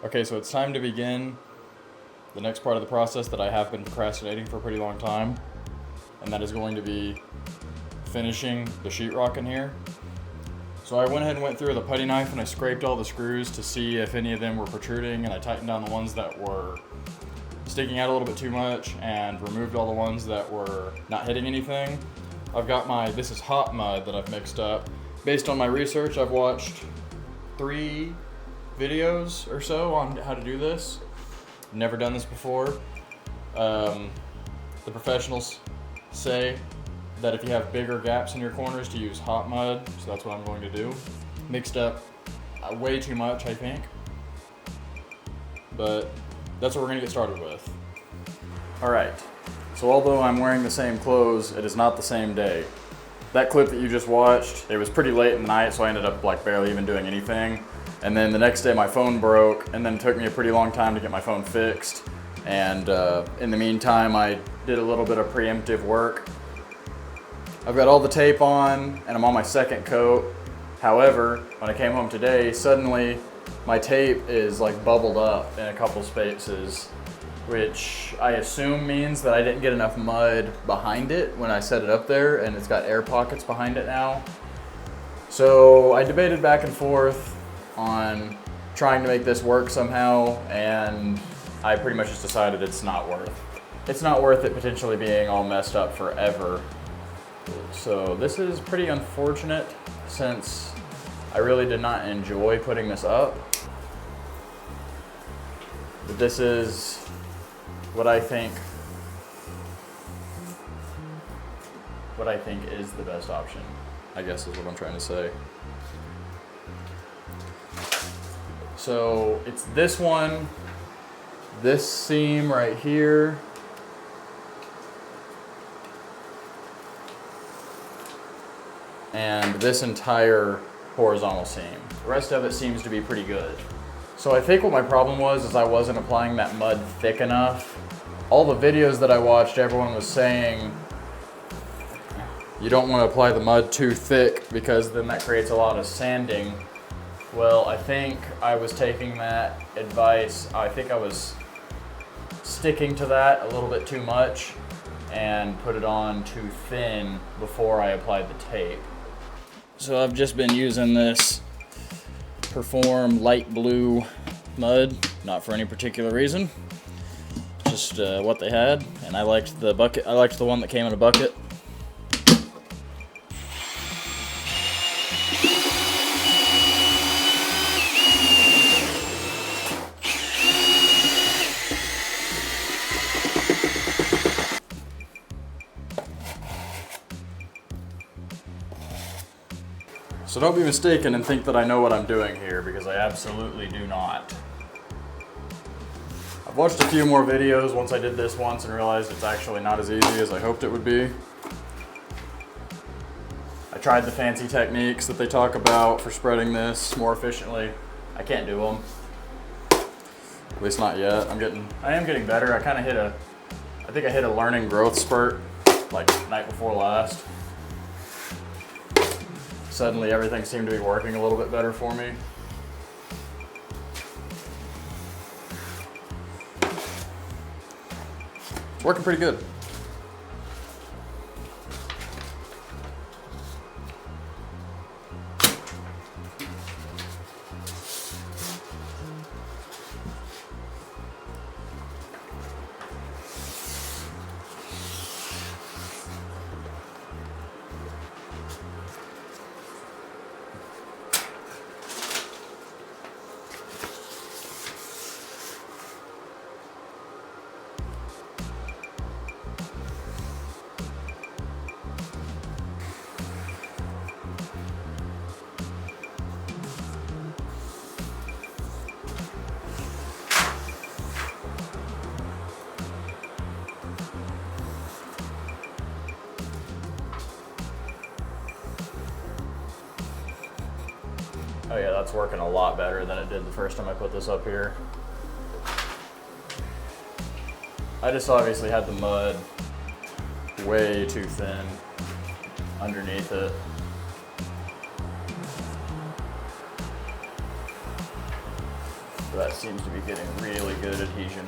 Okay, so it's time to begin the next part of the process that I have been procrastinating for a pretty long time, and that is going to be finishing the sheetrock in here. So I went ahead and went through with a putty knife and I scraped all the screws to see if any of them were protruding, and I tightened down the ones that were sticking out a little bit too much and removed all the ones that were not hitting anything. I've got this is hot mud that I've mixed up. Based on my research, I've watched 3 videos or so on how to do this. Never done this before. The professionals say that if you have bigger gaps in your corners to use hot mud, so that's what I'm going to do. Mixed up way too much, I think. But that's what we're gonna get started with. All right, so although I'm wearing the same clothes, it is not the same day. That clip that you just watched, it was pretty late in the night, so I ended up barely even doing anything. And then the next day my phone broke, and then it took me a pretty long time to get my phone fixed. And in the meantime, I did a little bit of preemptive work. I've got all the tape on, and I'm on my second coat. However, when I came home today, suddenly my tape is bubbled up in a couple spaces, which I assume means that I didn't get enough mud behind it when I set it up there, and it's got air pockets behind it now. So I debated back and forth on trying to make this work somehow, and I pretty much just decided it's not worth it potentially being all messed up forever. So this is pretty unfortunate since I really did not enjoy putting this up. But this is what I think is the best option, I guess is what I'm trying to say. So it's this one, this seam right here, and this entire horizontal seam. The rest of it seems to be pretty good. So I think what my problem was is I wasn't applying that mud thick enough. All the videos that I watched, everyone was saying you don't want to apply the mud too thick because then that creates a lot of sanding. Well, I think I was taking that advice, I think I was sticking to that a little bit too much and put it on too thin before I applied the tape. So I've just been using this Perform light blue mud, not for any particular reason, just what they had, and I liked the bucket. I liked the one that came in a bucket. So don't be mistaken and think that I know what I'm doing here, because I absolutely do not. I've watched a few more videos once I did this once and realized it's actually not as easy as I hoped it would be. I tried the fancy techniques that they talk about for spreading this more efficiently. I can't do them. At least not yet. I am getting better. I think I hit a learning growth spurt like night before last. Suddenly everything seemed to be working a little bit better for me. It's working pretty good. Oh yeah, that's working a lot better than it did the first time I put this up here. I just obviously had the mud way too thin underneath it. So that seems to be getting really good adhesion.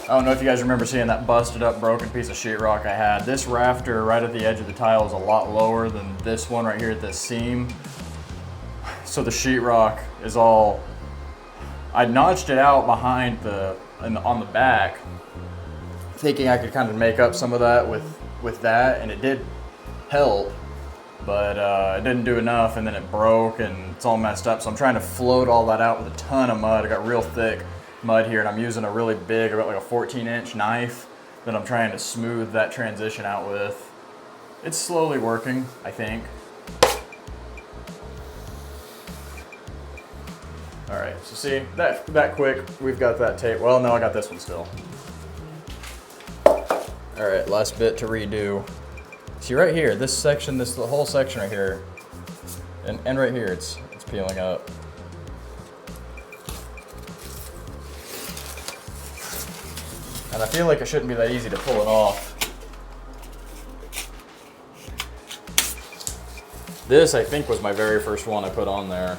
I don't know if you guys remember seeing that busted up broken piece of sheetrock I had. This rafter right at the edge of the tile is a lot lower than this one right here at this seam. So the sheetrock is all, I notched it out behind on the back, thinking I could kind of make up some of that with that, and it did help, but it didn't do enough, and then it broke and it's all messed up. So I'm trying to float all that out with a ton of mud. I got real thick mud here, and I'm using a really big, about like a 14-inch knife that I'm trying to smooth that transition out with. It's slowly working, I think. All right, so see, that quick, we've got that tape. Well, no, I got this one still. All right, last bit to redo. See right here, this section, the whole section right here, and right here, it's peeling up. And I feel like it shouldn't be that easy to pull it off. This, I think, was my very first one I put on there.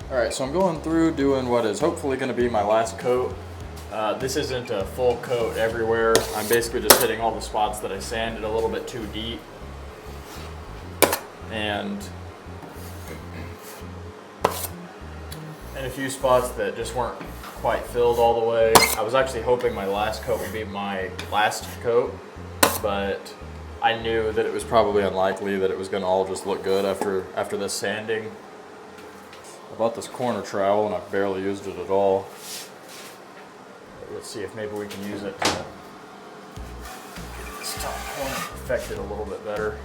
All right, so I'm going through doing what is hopefully going to be my last coat. This isn't a full coat everywhere. I'm basically just hitting all the spots that I sanded a little bit too deep. And a few spots that just weren't quite filled all the way. I was actually hoping my last coat would be my last coat, but I knew that it was probably unlikely that it was going to all just look good after this sanding. I bought this corner trowel and I've barely used it at all. Let's see if maybe we can use it to get this top corner perfected a little bit better.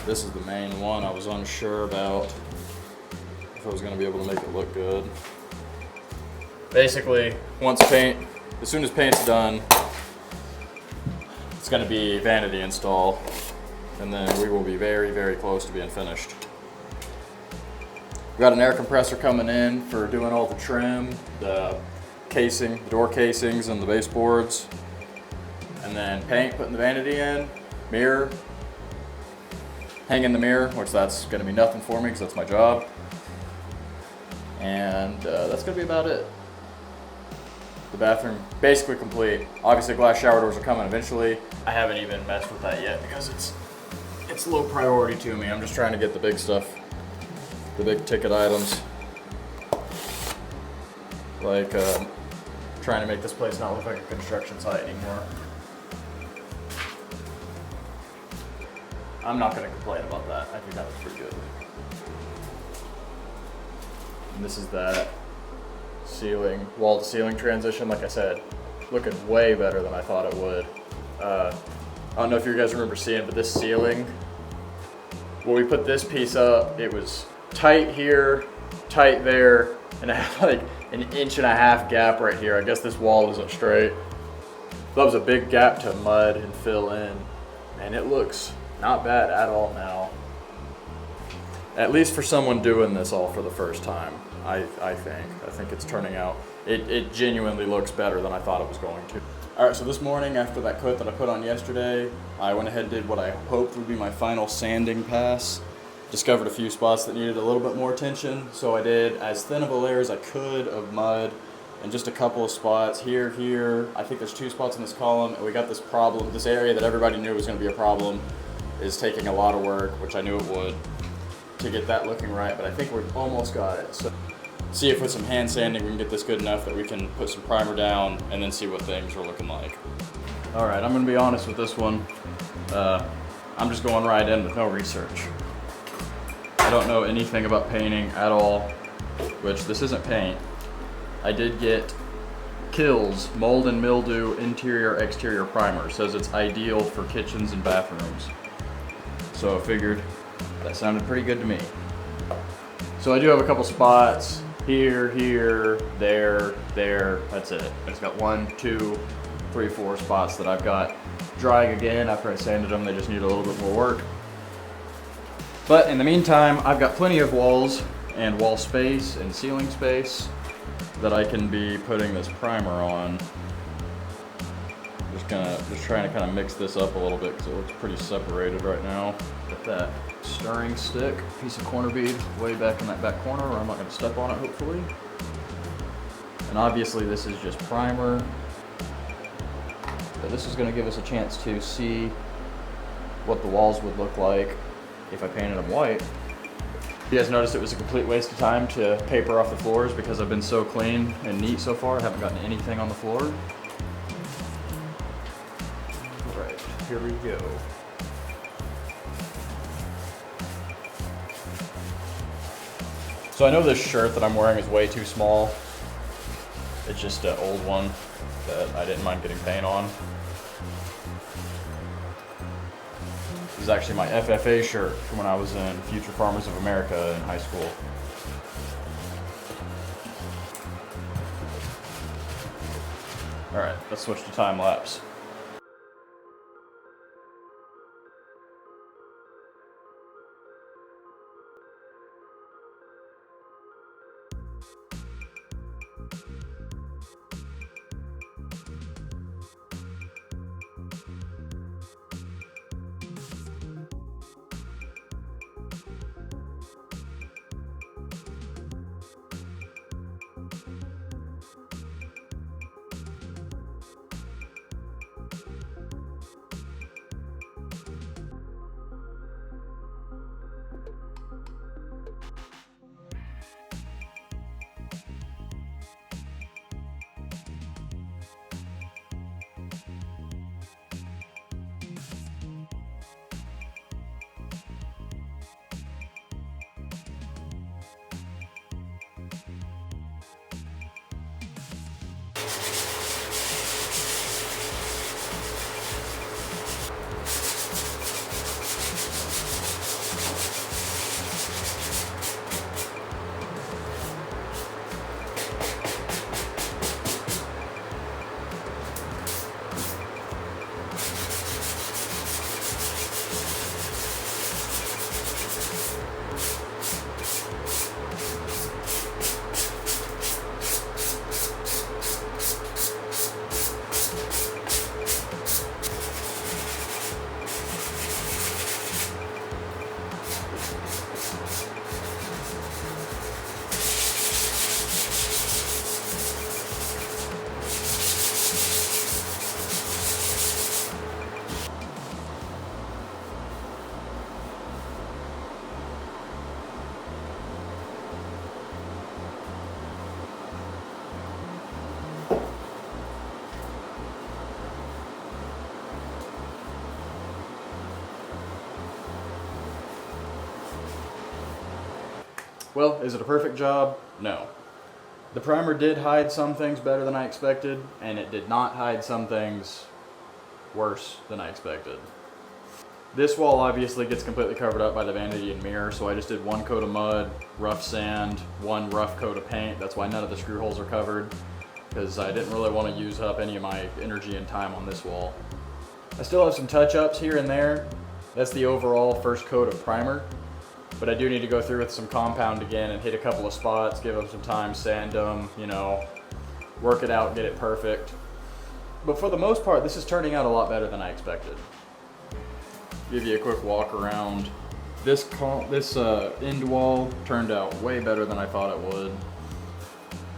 This is the main one. I was unsure about if I was going to be able to make it look good. Basically, as soon as paint's done, it's going to be vanity install, and then we will be very, very close to being finished. We've got an air compressor coming in for doing all the trim, the casing, the door casings and the baseboards, and then paint, putting the vanity in, mirror, hanging the mirror, which that's going to be nothing for me because that's my job. And that's going to be about it. The bathroom basically complete. Obviously glass shower doors are coming eventually. I haven't even messed with that yet because it's low priority to me. I'm just trying to get the big stuff, the big ticket items. Like trying to make this place not look like a construction site anymore. I'm not going to complain about that. I think that was pretty good. And this is that ceiling, wall to ceiling transition. Like I said, looking way better than I thought it would. I don't know if you guys remember seeing, but this ceiling, when we put this piece up, it was tight here, tight there, and I had like an 1.5 inch gap right here. I guess this wall isn't straight. That was a big gap to mud and fill in, and it looks not bad at all now. At least for someone doing this all for the first time, I think it's turning out. It genuinely looks better than I thought it was going to. All right, so this morning after that coat that I put on yesterday, I went ahead and did what I hoped would be my final sanding pass. Discovered a few spots that needed a little bit more attention, so I did as thin of a layer as I could of mud and just a couple of spots here. I think there's 2 spots in this column, and we got this problem. This area that everybody knew was going to be a problem is taking a lot of work, which I knew it would, to get that looking right, but I think we've almost got it. So see if with some hand sanding we can get this good enough that we can put some primer down and then see what things are looking like. All right, I'm gonna be honest with this one. I'm just going right in with no research. I don't know anything about painting at all, which this isn't paint. I did get Kills Mold and Mildew Interior Exterior Primer. It says it's ideal for kitchens and bathrooms. So I figured that sounded pretty good to me. So I do have a couple spots here, there. That's it. I just got 1, 2, 3, 4 spots that I've got drying again after I sanded them. They just need a little bit more work. But in the meantime, I've got plenty of walls and wall space and ceiling space that I can be putting this primer on. Just trying to kind of mix this up a little bit because it looks pretty separated right now. Got that stirring stick, piece of corner bead way back in that back corner where I'm not going to step on it hopefully. And obviously this is just primer. But this is going to give us a chance to see what the walls would look like if I painted them white. You guys noticed it was a complete waste of time to paper off the floors because I've been so clean and neat so far. I haven't gotten anything on the floor. Alright, here we go. So I know this shirt that I'm wearing is way too small. It's just an old one that I didn't mind getting paint on. This is actually my FFA shirt from when I was in Future Farmers of America in high school. Alright, let's switch to time lapse. Well, is it a perfect job? No. The primer did hide some things better than I expected, and it did not hide some things worse than I expected. This wall obviously gets completely covered up by the vanity and mirror, so I just did 1 coat of mud, rough sand, 1 rough coat of paint. That's why none of the screw holes are covered, because I didn't really want to use up any of my energy and time on this wall. I still have some touch-ups here and there. That's the overall first coat of primer, but I do need to go through with some compound again and hit a couple of spots, give them some time, sand them, you know, work it out, get it perfect. But for the most part, this is turning out a lot better than I expected. Give you a quick walk around. This end wall turned out way better than I thought it would.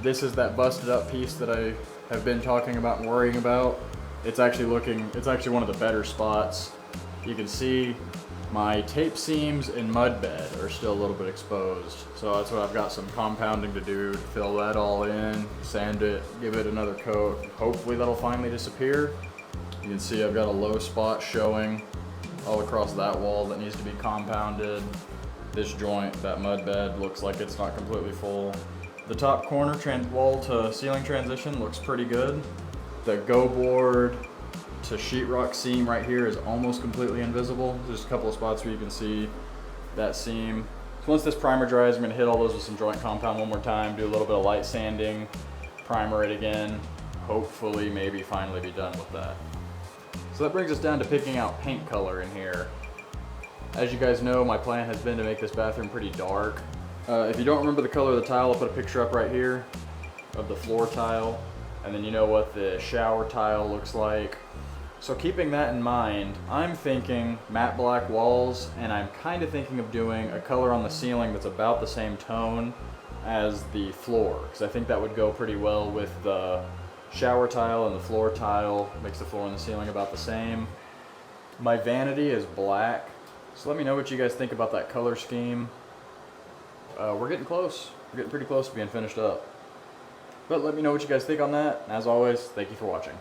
This is that busted up piece that I have been talking about and worrying about. It's actually one of the better spots. You can see my tape seams and mud bed are still a little bit exposed. So that's what I've got some compounding to do to fill that all in, sand it, give it another coat. Hopefully that'll finally disappear. You can see I've got a low spot showing all across that wall that needs to be compounded. This joint, that mud bed, looks like it's not completely full. The top corner wall to ceiling transition looks pretty good. The go board to sheetrock seam right here is almost completely invisible. There's a couple of spots where you can see that seam. So once this primer dries, I'm gonna hit all those with some joint compound one more time, do a little bit of light sanding, primer it again, hopefully maybe finally be done with that. So that brings us down to picking out paint color in here. As you guys know, my plan has been to make this bathroom pretty dark. If you don't remember the color of the tile, I'll put a picture up right here of the floor tile, and then you know what the shower tile looks like. So keeping that in mind, I'm thinking matte black walls, and I'm kind of thinking of doing a color on the ceiling that's about the same tone as the floor, because I think that would go pretty well with the shower tile and the floor tile. Makes the floor and the ceiling about the same. My vanity is black, so let me know what you guys think about that color scheme. We're getting close. We're getting pretty close to being finished up. But let me know what you guys think on that. As always, thank you for watching.